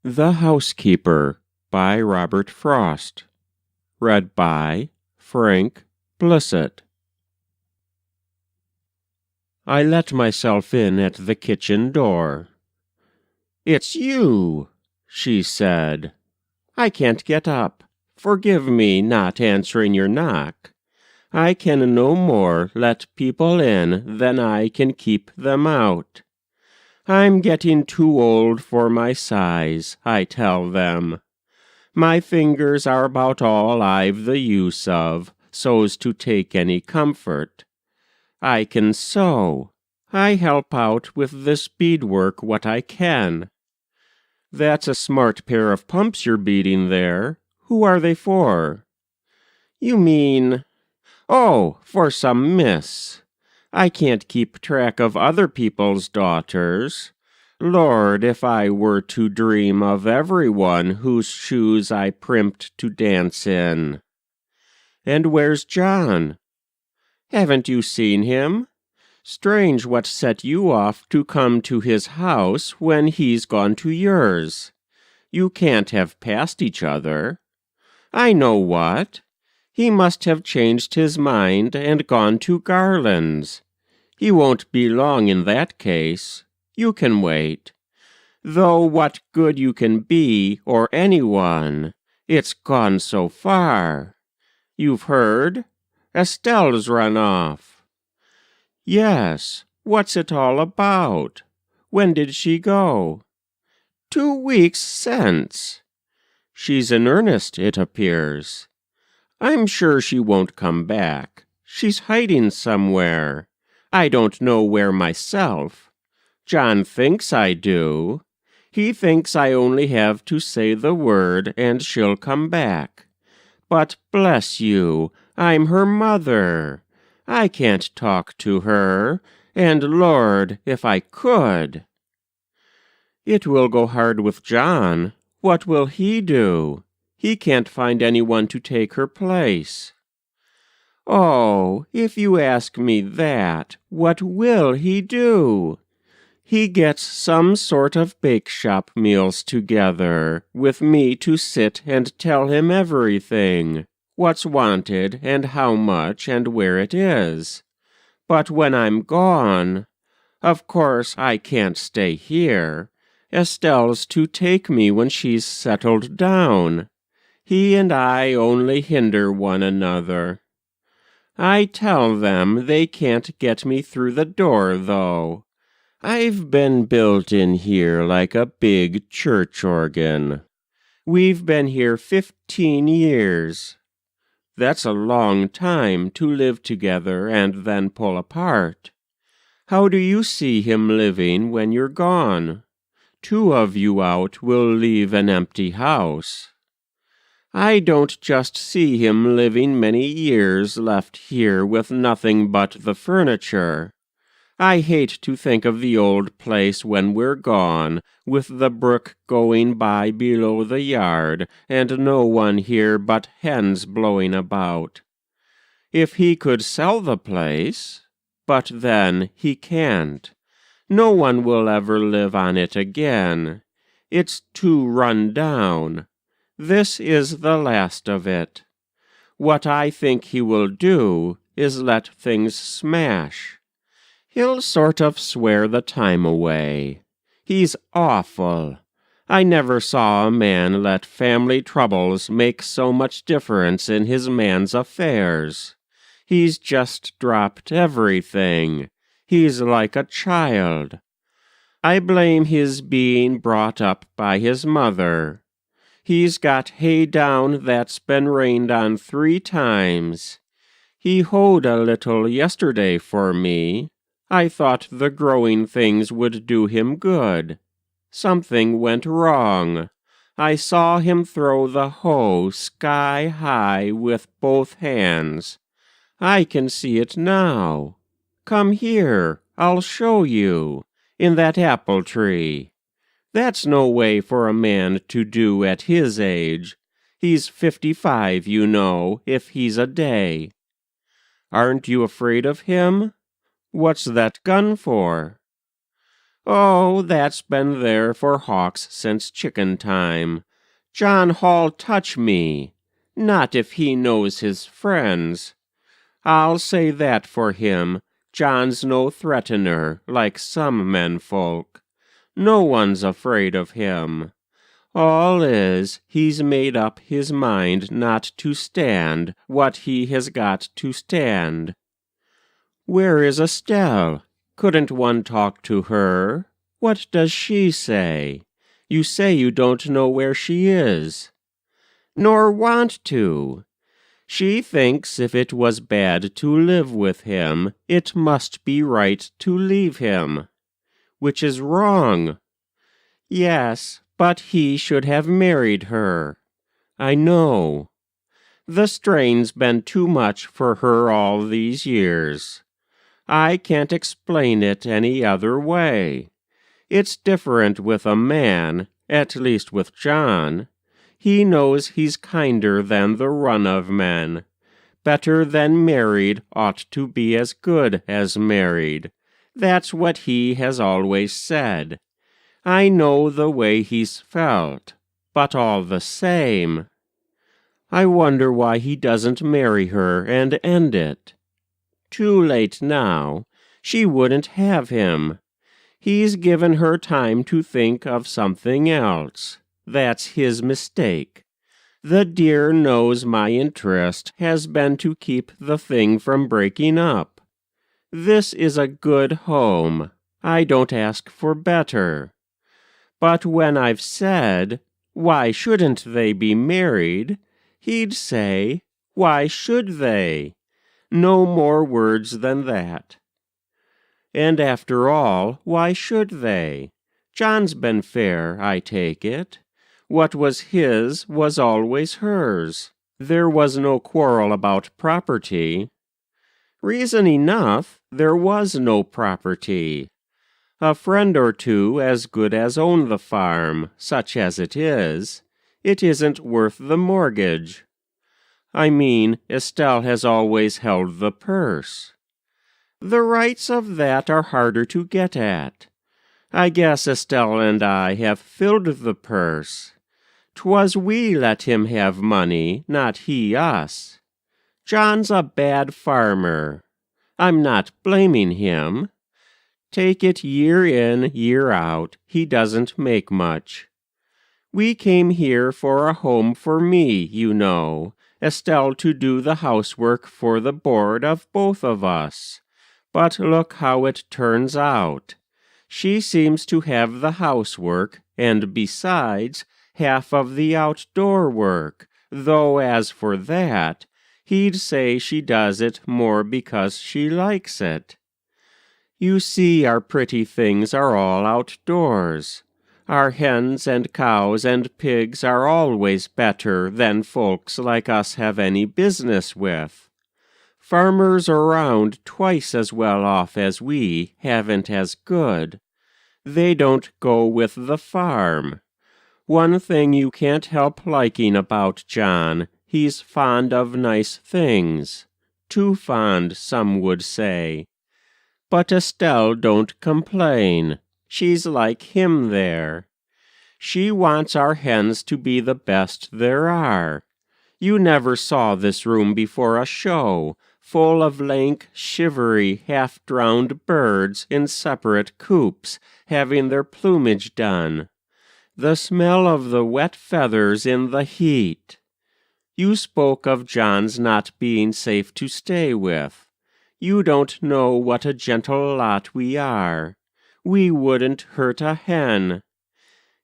The Housekeeper by Robert Frost. Read by Frank Blissett. I let myself in at the kitchen door. "It's you," she said. "I can't get up. Forgive me not answering your knock. I can no more let people in than I can keep them out. I'm getting too old for my size, I tell them. My fingers are about all I've the use of, so's to take any comfort. I can sew. I help out with this beadwork what I can. That's a smart pair of pumps you're beading there. Who are they for?" "You mean—" "Oh, for some miss. I can't keep track of other people's daughters. Lord, if I were to dream of every one whose shoes I primped to dance in." "And where's John?" "Haven't you seen him? Strange what set you off to come to his house when he's gone to yours. You can't have passed each other. I know what. He must have changed his mind and gone to Garland's. He won't be long in that case. You can wait. Though what good you can be, or anyone, it's gone so far. You've heard? Estelle's run off." "Yes. What's it all about? When did she go?" "2 weeks since." "She's in earnest, it appears." "I'm sure she won't come back. She's hiding somewhere. I don't know where myself. John thinks I do. He thinks I only have to say the word and she'll come back. But bless you, I'm her mother. I can't talk to her, and Lord, if I could." "It will go hard with John. What will he do? He can't find anyone to take her place." "Oh, if you ask me that, what will he do? He gets some sort of bake-shop meals together, with me to sit and tell him everything, what's wanted and how much and where it is. But when I'm gone, of course I can't stay here. Estelle's to take me when she's settled down. He and I only hinder one another. I tell them they can't get me through the door, though. I've been built in here like a big church organ. We've been here 15 years. That's a long time to live together and then pull apart. How do you see him living when you're gone? 2 of you out will leave an empty house. I don't just see him living many years left here with nothing but the furniture. I hate to think of the old place when we're gone, with the brook going by below the yard, and no one here but hens blowing about. If he could sell the place, but then he can't. No one will ever live on it again. It's too run down. This is the last of it. What I think he will do is let things smash. He'll sort of swear the time away. He's awful. I never saw a man let family troubles make so much difference in his man's affairs. He's just dropped everything. He's like a child. I blame his being brought up by his mother. He's got hay down that's been rained on 3 times. He hoed a little yesterday for me. I thought the growing things would do him good. Something went wrong. I saw him throw the hoe sky high with both hands. I can see it now. Come here, I'll show you, in that apple tree. That's no way for a man to do at his age. He's 55, you know, if he's a day. Aren't you afraid of him? What's that gun for?" Oh, that's been there for hawks since chicken time. John Hall touch me, not if he knows his friends. I'll say that for him, John's no threatener like some men folk. No one's afraid of him. All is, he's made up his mind not to stand what he has got to stand. Where is Estelle? Couldn't one talk to her? What does she say? You say you don't know where she is. Nor want to. She thinks if it was bad to live with him, it must be right to leave him. Which is wrong. Yes, but he should have married her. I know. The strain's been too much for her all these years. I can't explain it any other way. It's different with a man, at least with John. He knows he's kinder than the run of men. Better than married ought to be as good as married. That's what he has always said. I know the way he's felt, but all the same. I wonder why he doesn't marry her and end it. Too late now. She wouldn't have him. He's given her time to think of something else. That's his mistake. The dear knows my interest has been to keep the thing from breaking up. This is a good home. I don't ask for better. But when I've said, why shouldn't they be married, he'd say, why should they? No more words than that. And after all, why should they? John's been fair, I take it. What was his was always hers. There was no quarrel about property. Reason enough, there was no property. A friend or two as good as own the farm, such as it is. It isn't worth the mortgage. I mean, Estelle has always held the purse. The rights of that are harder to get at. I guess Estelle and I have filled the purse. 'Twas we let him have money, not he us. John's a bad farmer. I'm not blaming him. Take it year in, year out, he doesn't make much. We came here for a home for me, you know, Estelle to do the housework for the board of both of us. But look how it turns out. She seems to have the housework, and besides, half of the outdoor work, though as for that, he'd say she does it more because she likes it. You see, our pretty things are all outdoors. Our hens and cows and pigs are always better than folks like us have any business with. Farmers around twice as well off as we haven't as good. They don't go with the farm. One thing you can't help liking about John, he's fond of nice things. Too fond, some would say. But Estelle don't complain. She's like him there. She wants our hens to be the best there are. You never saw this room before a show, full of lank, shivery, half-drowned birds in separate coops, having their plumage done. The smell of the wet feathers in the heat. You spoke of John's not being safe to stay with. You don't know what a gentle lot we are. We wouldn't hurt a hen.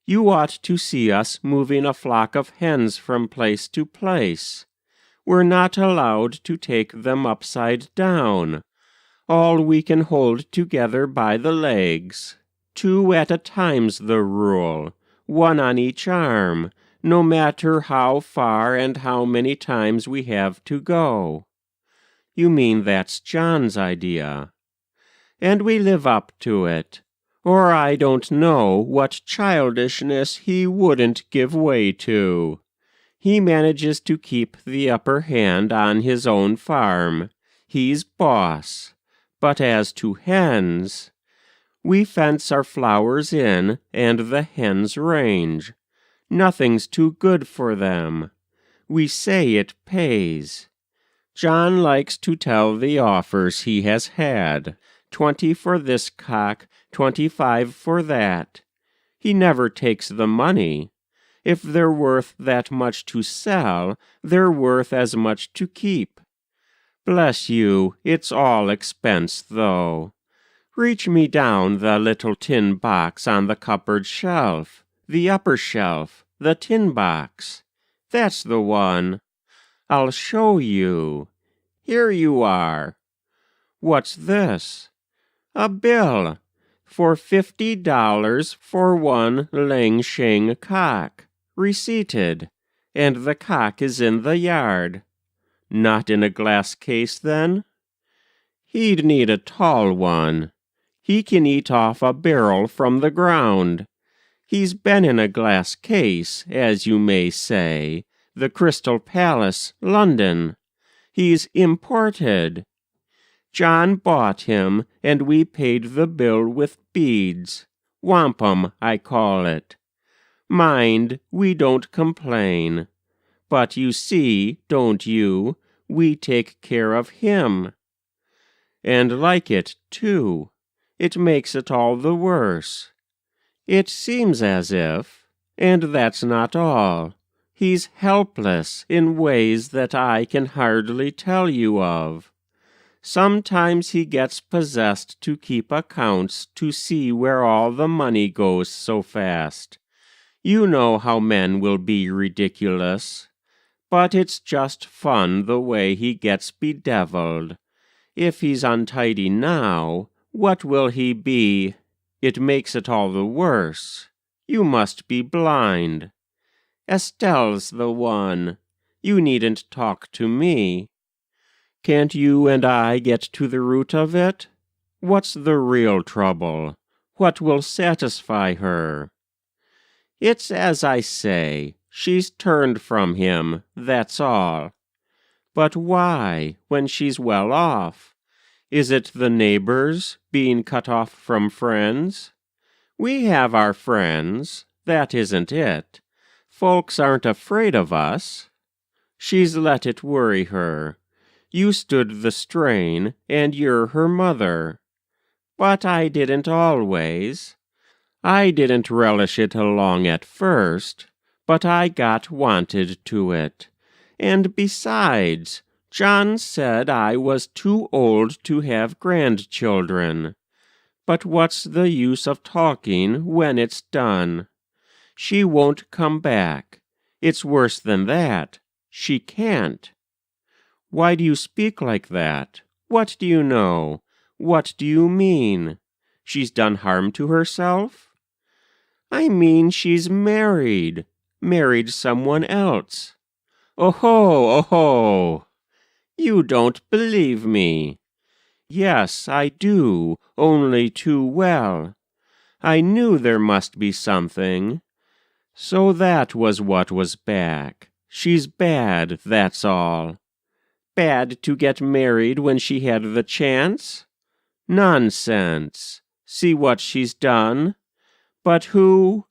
You ought to see us moving a flock of hens from place to place. We're not allowed to take them upside down. All we can hold together by the legs. 2 at a time's the rule, 1 on each arm, no matter how far and how many times we have to go. You mean that's John's idea. And we live up to it. Or I don't know what childishness he wouldn't give way to. He manages to keep the upper hand on his own farm. He's boss. But as to hens, We fence our flowers in, and the hens range. Nothing's too good for them. We say it pays. John likes to tell the offers he has had, 20 for this cock, 25 for that. He never takes the money. If they're worth that much to sell, they're worth as much to keep. Bless you, it's all expense, though. Reach me down the little tin box on the cupboard shelf, the upper shelf, the tin box. That's the one. I'll show you. Here you are. What's this? A bill for $50 for one Ling Shing cock, receipted, and the cock is in the yard. Not in a glass case, then? He'd need a tall one. He can eat off a barrel from the ground. He's been in a glass case, as you may say, the Crystal Palace, London. He's imported. John bought him, and we paid the bill with beads. Wampum, I call it. Mind, we don't complain. But you see, don't you, we take care of him. And like it, too. It makes it all the worse. It seems as if, and that's not all, he's helpless in ways that I can hardly tell you of. Sometimes he gets possessed to keep accounts to see where all the money goes so fast. You know how men will be ridiculous. But it's just fun the way he gets bedeviled. If he's untidy now, what will he be? It makes it all the worse. You must be blind. Estelle's the one. You needn't talk to me. Can't you and I get to the root of it? What's the real trouble? What will satisfy her? It's as I say, she's turned from him, that's all. But why, when she's well off? Is it the neighbors, being cut off from friends? We have our friends, that isn't it. Folks aren't afraid of us. She's let it worry her. You stood the strain, and you're her mother. But I didn't always. I didn't relish it along at first, but I got wanted to it. And besides, John said I was too old to have grandchildren. But what's the use of talking when it's done? She won't come back. It's worse than that. She can't. Why do you speak like that? What do you know? What do you mean? She's done harm to herself? I mean she's married someone else. Oh-ho, oh-ho! You don't believe me. Yes, I do, only too well. I knew there must be something. So that was what was back. She's bad, that's all. Bad to get married when she had the chance? Nonsense. See what she's done. But who'd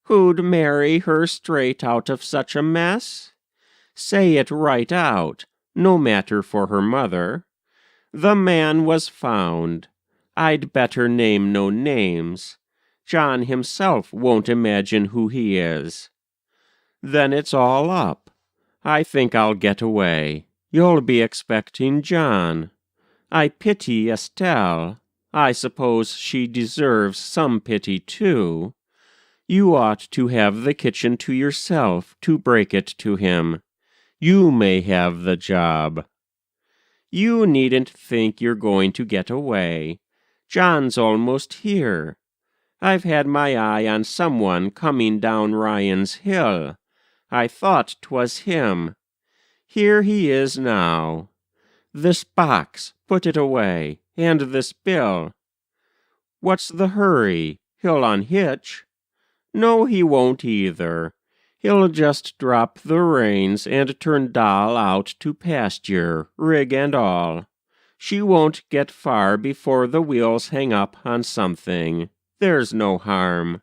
marry her straight out of such a mess? Say it right out, no matter for her mother. The man was found. I'd better name no names. John himself won't imagine who he is. Then it's all up. I think I'll get away. You'll be expecting John. I pity Estelle. I suppose she deserves some pity, too. You ought to have the kitchen to yourself to break it to him. You may have the job. You needn't think you're going to get away. John's almost here. I've had my eye on someone coming down Ryan's Hill. I thought 'twas him. Here he is now. This box, put it away, and this bill. What's the hurry? He'll unhitch. No, he won't either. He'll just drop the reins and turn Doll out to pasture, rig and all. She won't get far before the wheels hang up on something. There's no harm.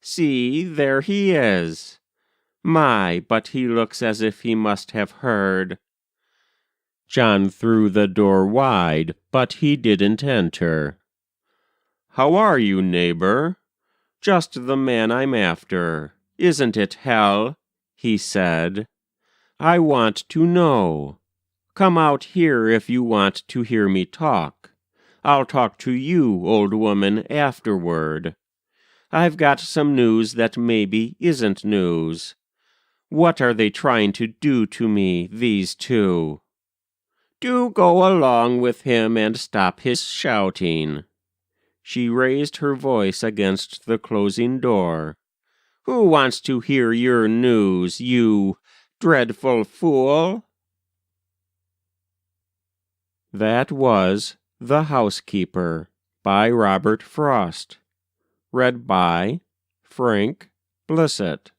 See, there he is. My, but he looks as if he must have heard." John threw the door wide, but he didn't enter. "How are you, neighbor? Just the man I'm after. Isn't it hell?" he said. "I want to know. Come out here if you want to hear me talk. I'll talk to you, old woman, afterward. I've got some news that maybe isn't news. What are they trying to do to me, these two? Do go along with him and stop his shouting." She raised her voice against the closing door. "Who wants to hear your news, you dreadful fool?" That was The Housekeeper by Robert Frost. Read by Frank Blissett.